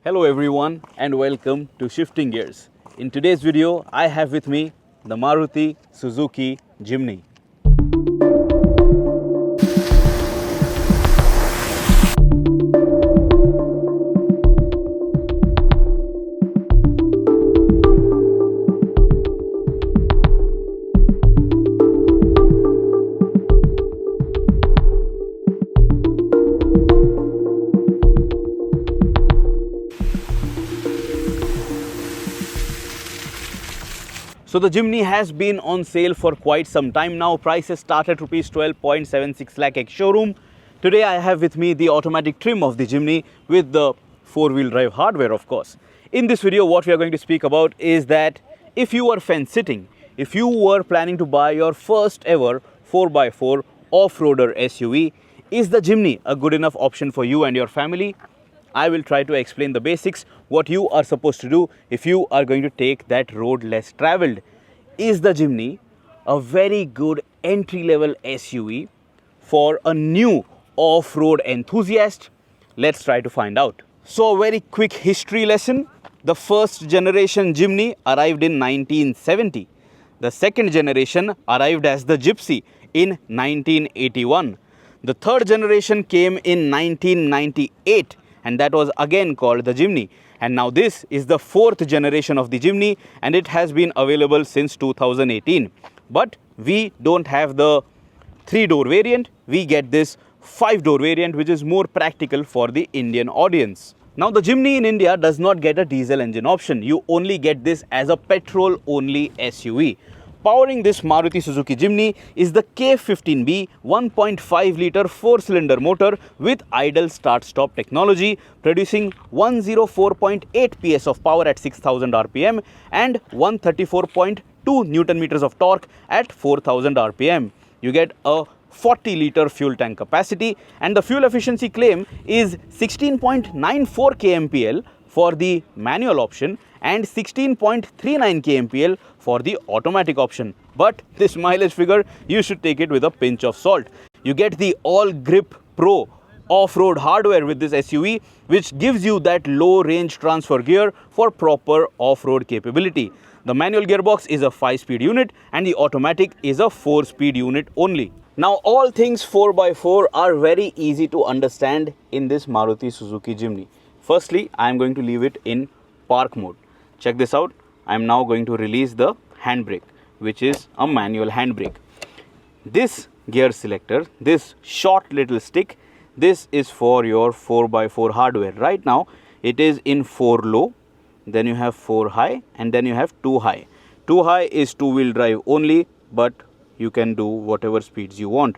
Hello everyone and welcome to Shifting Gears. In today's video, I have with me the Maruti Suzuki Jimny. So the Jimny has been on sale for quite some time now. Prices start at rupees 12.76 lakh ex-showroom. Today I have with me the automatic trim of the Jimny with the four-wheel drive hardware, of course. In this video, what we are going to speak about is that if you are fence sitting, if you were planning to buy your first ever 4x4 off-roader SUV, is the Jimny a good enough option for you and your family? I will try to explain the basics, what you are supposed to do if you are going to take that road less traveled. Is the Jimny a very good entry-level SUV for a new off-road enthusiast? Let's try to find out. So a very quick history lesson. The first generation Jimny arrived in 1970. The second generation arrived as the Gypsy in 1981. The third generation came in 1998. And that was again called the Jimny. And now this is the fourth generation of the Jimny and it has been available since 2018. But we don't have the 3-door variant, we get this 5-door variant which is more practical for the Indian audience. Now the Jimny in India does not get a diesel engine option, you only get this as a petrol only SUV. Powering this Maruti Suzuki Jimny is the K15B 1.5 litre 4-cylinder motor with idle start-stop technology, producing 104.8 PS of power at 6000 RPM and 134.2 Newton meters of torque at 4000 RPM. You get a 40 litre fuel tank capacity and the fuel efficiency claim is 16.94 kmpl for the manual option and 16.39 kmpl for the automatic option. But this mileage figure, you should take it with a pinch of salt. You get the All Grip Pro off-road hardware with this SUV, which gives you that low range transfer gear for proper off-road capability. The manual gearbox is a 5-speed unit and the automatic is a 4-speed unit only. Now all things 4x4 are very easy to understand in this Maruti Suzuki Jimny. Firstly, I am going to leave it in park mode. Check this out. I am now going to release the handbrake, which is a manual handbrake. This gear selector, this short little stick, this is for your 4x4 hardware. Right now, it is in 4 low, then you have 4 high, and then you have 2 high. 2 high is two-wheel drive only, but you can do whatever speeds you want.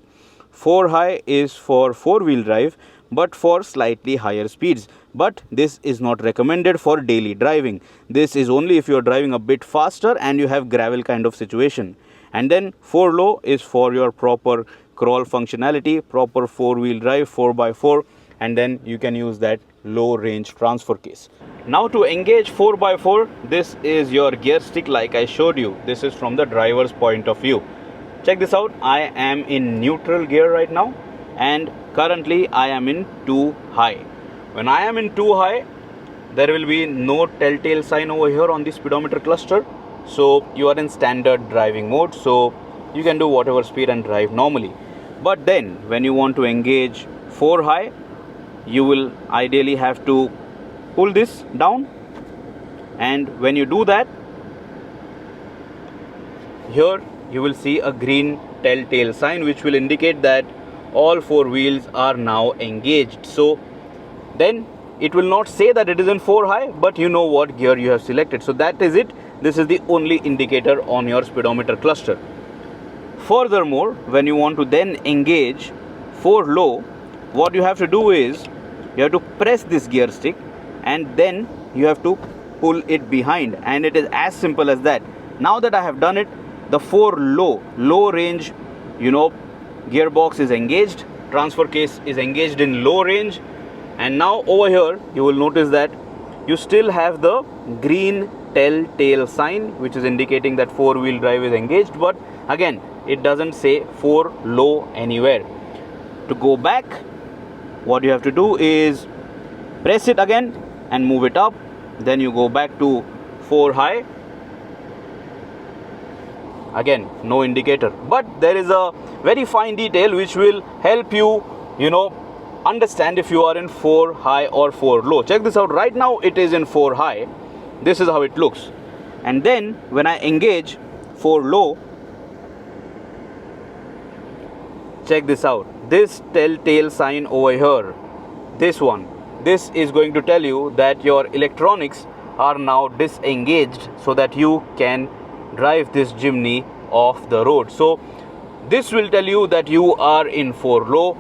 4 high is for 4-wheel drive, but for slightly higher speeds. But this is not recommended for daily driving. This is only if you are driving a bit faster and you have gravel kind of situation. And then 4 low is for your proper crawl functionality, proper 4-wheel drive 4x4, and then you can use that low range transfer case. Now to engage 4x4, this is your gear stick like I showed you. This is from the driver's point of view. Check this out. I am in neutral gear right now and currently I am in 2 high. When I am in 2 high, there will be no telltale sign over here on the speedometer cluster. So you are in standard driving mode, so you can do whatever speed and drive normally. But then when you want to engage 4 high, you will ideally have to pull this down, and when you do that, here you will see a green telltale sign which will indicate that all 4 wheels are now engaged. So then it will not say that it is in 4 high, but you know what gear you have selected. So that is it. This is the only indicator on your speedometer cluster. Furthermore, when you want to then engage 4 low, what you have to do is you have to press this gear stick and then you have to pull it behind, and it is as simple as that. Now that I have done it, the 4 low range, gearbox is engaged, transfer case is engaged in low range, and now over here you will notice that you still have the green telltale sign which is indicating that 4-wheel drive is engaged, but again it doesn't say 4 low anywhere. To go back, what you have to do is press it again and move it up. Then you go back to 4 high. Again, no indicator, but there is a very fine detail which will help you, understand if you are in 4 high or 4 low. Check this out. Right now it is in 4 high. This is how it looks. And then when I engage 4 low, check this out. This telltale sign over here, this one, this is going to tell you that your electronics are now disengaged so that you can drive this Jimny off the road. So this will tell you that you are in 4 low.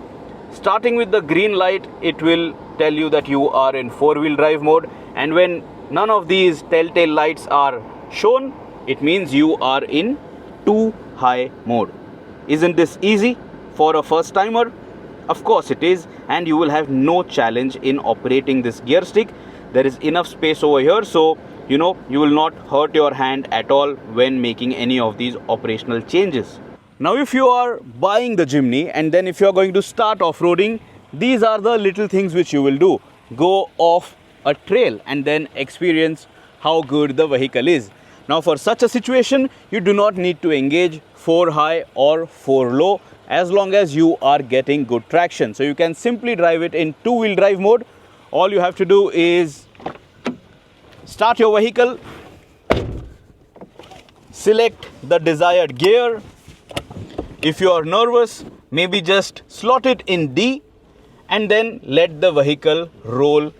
Starting with the green light, it will tell you that you are in 4-wheel drive mode, and when none of these telltale lights are shown, it means you are in 2 high mode. Isn't this easy for a first timer? Of course it is, and you will have no challenge in operating this gear stick. There is enough space over here, so you will not hurt your hand at all when making any of these operational changes. Now if you are buying the Jimny and then if you are going to start off-roading, these are the little things which you will do. Go off a trail and then experience how good the vehicle is. Now for such a situation, you do not need to engage 4 high or 4 low as long as you are getting good traction. So you can simply drive it in 2-wheel drive mode. All you have to do is start your vehicle, select the desired gear. If you are nervous, maybe just slot it in D and then let the vehicle roll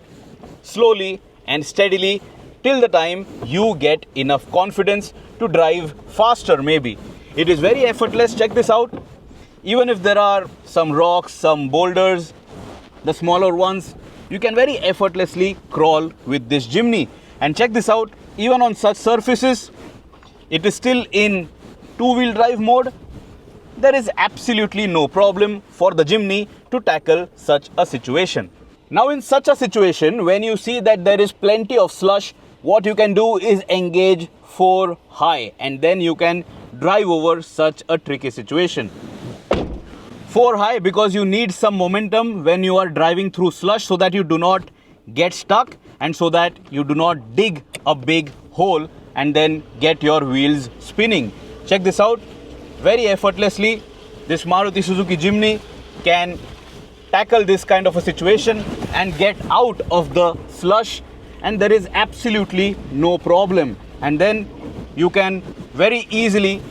slowly and steadily till the time you get enough confidence to drive faster maybe. It is very effortless. Check this out. Even if there are some rocks, some boulders, the smaller ones, you can very effortlessly crawl with this Jimny. And check this out, even on such surfaces, it is still in 2-wheel drive mode. There is absolutely no problem for the Jimny to tackle such a situation. Now in such a situation, when you see that there is plenty of slush, what you can do is engage 4 high and then you can drive over such a tricky situation. 4 high because you need some momentum when you are driving through slush so that you do not get stuck and so that you do not dig a big hole and then get your wheels spinning. Check this out. Very effortlessly, this Maruti Suzuki Jimny can tackle this kind of a situation and get out of the slush, and there is absolutely no problem. And then you can very easily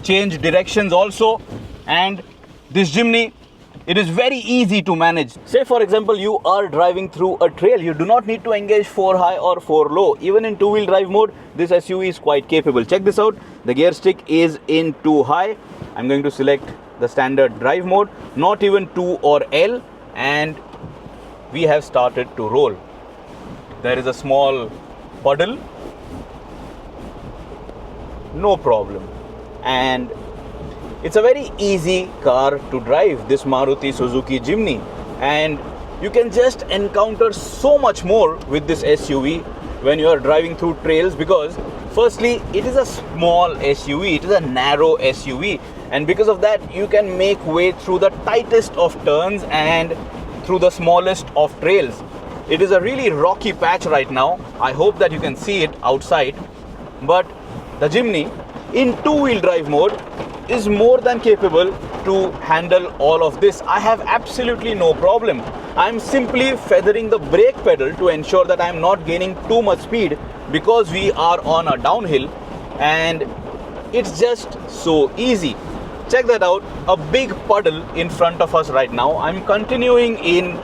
change directions also, and this Jimny, it is very easy to manage. Say for example, you are driving through a trail. You do not need to engage 4 high or 4 low. Even in 2-wheel drive mode, this SUV is quite capable. Check this out. The gear stick is in 2 high. I'm going to select the standard drive mode, not even 2 or L, and we have started to roll. There is a small puddle. No problem. And it's a very easy car to drive, this Maruti Suzuki Jimny, and you can just encounter so much more with this SUV when you are driving through trails, because firstly, it is a small SUV, it is a narrow SUV, and because of that you can make way through the tightest of turns and through the smallest of trails. It is a really rocky patch right now. I hope that you can see it outside, but the Jimny in 2-wheel drive mode is more than capable to handle all of this. I have absolutely no problem. I'm simply feathering the brake pedal to ensure that I'm not gaining too much speed because we are on a downhill, and it's just so easy. Check that out, a big puddle in front of us right now. I'm continuing in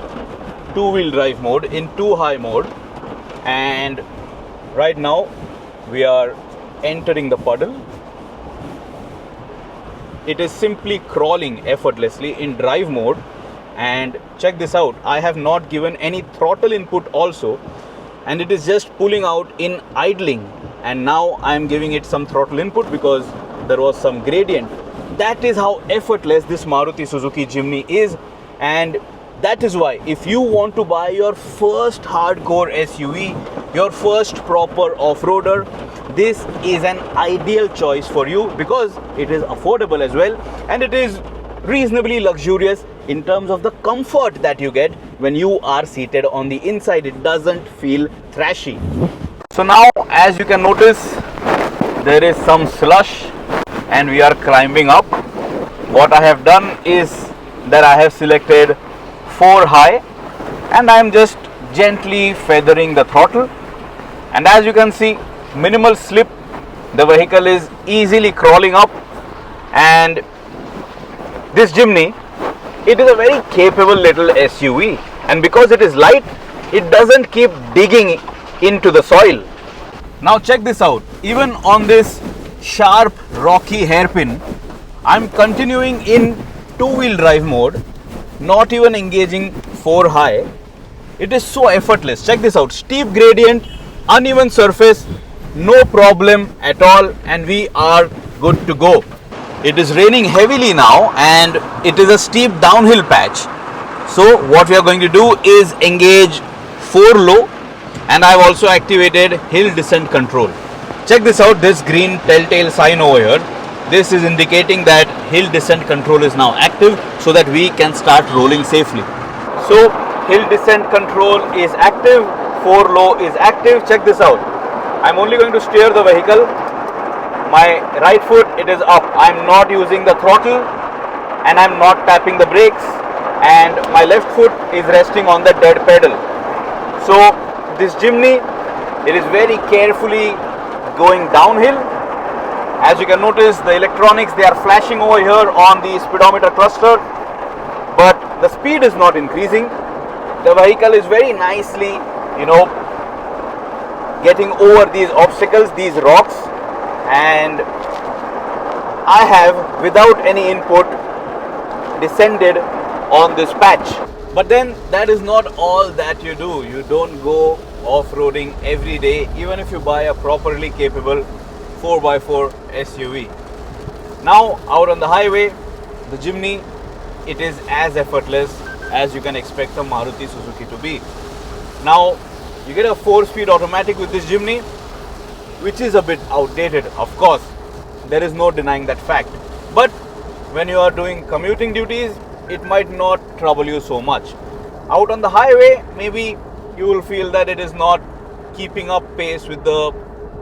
2-wheel drive mode, in 2 high mode, and right now we are entering the puddle. It is simply crawling effortlessly in drive mode, and check this out, I have not given any throttle input also, and it is just pulling out in idling, and now I am giving it some throttle input because there was some gradient. That is how effortless this Maruti Suzuki Jimny is, and that is why if you want to buy your first hardcore SUV, your first proper off-roader, this is an ideal choice for you because it is affordable as well and it is reasonably luxurious in terms of the comfort that you get when you are seated on the inside. It doesn't feel thrashy. So now, as you can notice, there is some slush and we are climbing up. What I have done is that I have selected 4 high and I am just gently feathering the throttle, and as you can see, minimal slip. The vehicle is easily crawling up, and this Jimny, it is a very capable little SUV, and because it is light, it doesn't keep digging into the soil. Now check this out. Even on this sharp rocky hairpin, I'm continuing in 2-wheel drive mode, not even engaging 4 high. It is so effortless. Check this out. Steep gradient, uneven surface, no problem at all, and we are good to go. It is raining heavily now and it is a steep downhill patch. So what we are going to do is engage 4 low, and I have also activated hill descent control. Check this out, this green telltale sign over here. This is indicating that hill descent control is now active so that we can start rolling safely. So hill descent control is active, 4 low is active. Check this out. I'm only going to steer the vehicle. My right foot, it is up. I'm not using the throttle and I'm not tapping the brakes, and my left foot is resting on the dead pedal. So this Jimny, it is very carefully going downhill. As you can notice, the electronics, they are flashing over here on the speedometer cluster, but the speed is not increasing. The vehicle is very nicely, getting over these obstacles, these rocks, and I have, without any input, descended on this patch. But then that is not all that you do. You don't go off-roading every day, even if you buy a properly capable 4x4 SUV. Now out on the highway, the Jimny, it is as effortless as you can expect a Maruti Suzuki to be. Now you get a 4-speed automatic with this Jimny, which is a bit outdated, of course. There is no denying that fact. But when you are doing commuting duties, it might not trouble you so much. Out on the highway, maybe you will feel that it is not keeping up pace with the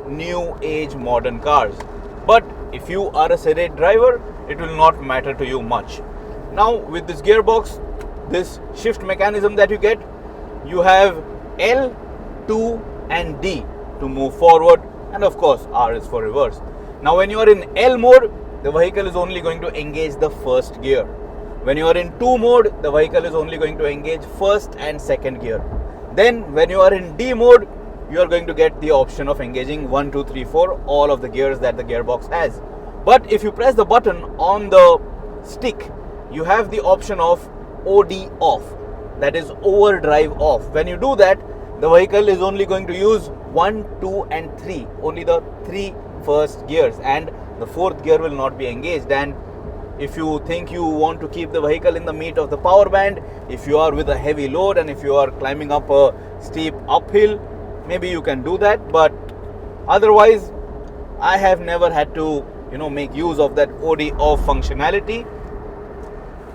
new age modern cars. But if you are a sedate driver, it will not matter to you much. Now with this gearbox, this shift mechanism that you get, you have L, 2 and D to move forward, and of course R is for reverse. Now when you are in L mode, the vehicle is only going to engage the first gear. When you are in 2 mode, the vehicle is only going to engage first and second gear. Then when you are in D mode, you are going to get the option of engaging 1, 2, 3, 4, all of the gears that the gearbox has. But if you press the button on the stick, you have the option of OD off, that is overdrive off. When you do that, the vehicle is only going to use 1, 2 and 3, only the 3 first gears, and the 4th gear will not be engaged. And if you think you want to keep the vehicle in the meat of the power band, if you are with a heavy load and if you are climbing up a steep uphill, maybe you can do that. But otherwise, I have never had to make use of that OD off functionality.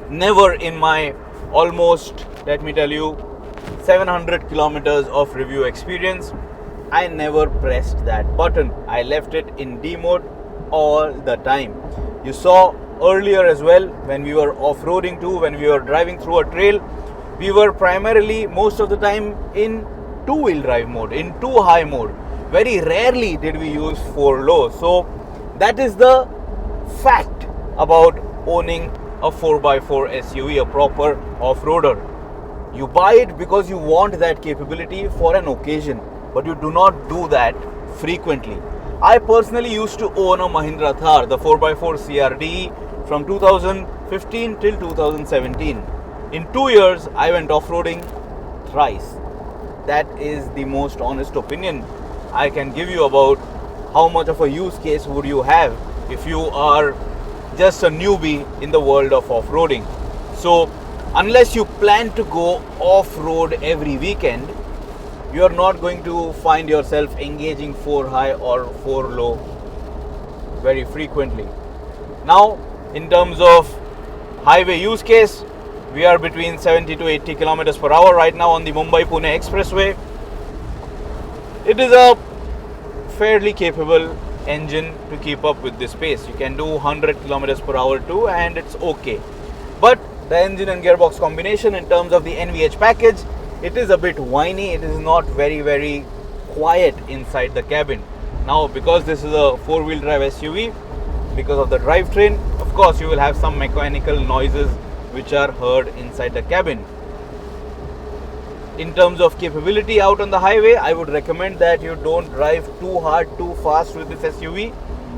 Never in my almost, let me tell you, 700 kilometers of review experience, I never pressed that button. I left it in D mode all the time. You saw earlier as well, when we were off-roading too, when we were driving through a trail, we were primarily most of the time in 2-wheel drive mode, in 2 high mode. Very rarely did we use 4 low. So that is the fact about owning a 4x4 SUV, a proper off-roader. You buy it because you want that capability for an occasion, but you do not do that frequently. I personally used to own a Mahindra Thar, the 4x4 CRDE, from 2015 till 2017. In 2 years, I went off-roading thrice. That is the most honest opinion I can give you about how much of a use case would you have if you are just a newbie in the world of off-roading. So unless you plan to go off-road every weekend, you are not going to find yourself engaging 4 high or 4 low very frequently. Now, in terms of highway use case, We are between 70 to 80 kilometers per hour right now on the Mumbai-Pune expressway. It is a fairly capable engine to keep up with this pace. You can do 100 kilometers per hour too, and it's okay. But the engine and gearbox combination in terms of the NVH package, it is a bit whiny. It is not very quiet inside the cabin. Now, because this is a four-wheel drive SUV, because of the drivetrain, of course you will have some mechanical noises which are heard inside the cabin. In terms of capability out on the highway, I would recommend that you don't drive too hard, too fast with this SUV.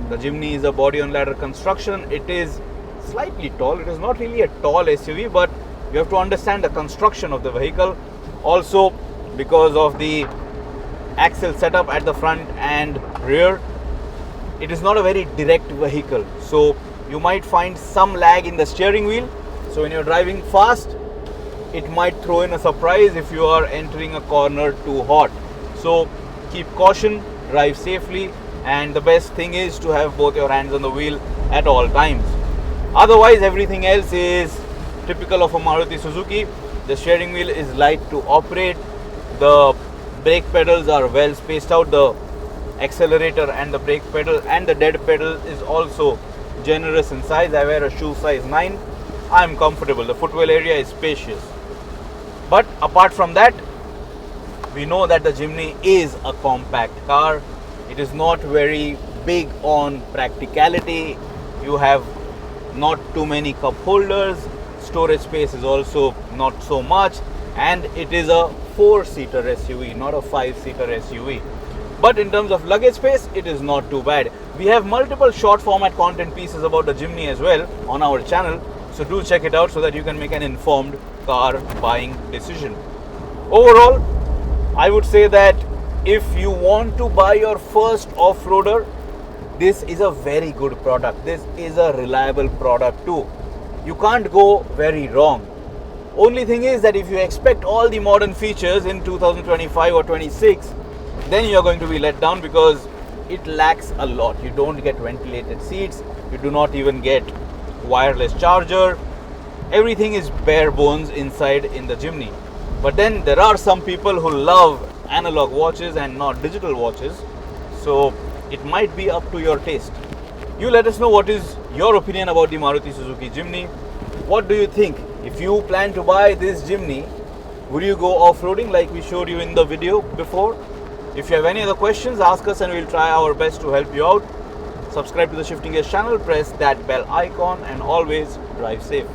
The Jimny is a body on ladder construction. It is slightly tall. It is not really a tall SUV, but you have to understand the construction of the vehicle. Also, because of the axle setup at the front and rear, it is not a very direct vehicle. So you might find some lag in the steering wheel. So when you're driving fast, it might throw in a surprise if you are entering a corner too hot. So keep caution, drive safely, and the best thing is to have both your hands on the wheel at all times. Otherwise, everything else is typical of a Maruti Suzuki. The steering wheel is light to operate. The brake pedals are well spaced out. The accelerator and the brake pedal and the dead pedal is also generous in size. I wear a shoe size 9. I am comfortable. The footwell area is spacious. But apart from that, we know that the Jimny is a compact car. It is not very big on practicality. You have not too many cup holders. Storage space is also not so much. And it is a 4-seater SUV, not a 5-seater SUV. But in terms of luggage space, it is not too bad. We have multiple short format content pieces about the Jimny as well on our channel. So do check it out so that you can make an informed car buying decision. Overall, I would say that if you want to buy your first off-roader, this is a very good product. This is a reliable product too. You can't go very wrong. Only thing is that if you expect all the modern features in 2025 or 26, then you are going to be let down because it lacks a lot. You don't get ventilated seats. You do not even get wireless charger. Everything is bare bones inside in the Jimny. But then there are some people who love analog watches and not digital watches, so it might be up to your taste. You let us know what is your opinion about the Maruti Suzuki Jimny. What do you think? If you plan to buy this Jimny, would you go off-roading like we showed you in the video before? If you have any other questions, ask us and we'll try our best to help you out. Subscribe to the Shifting Gears channel, press that bell icon, and always drive safe.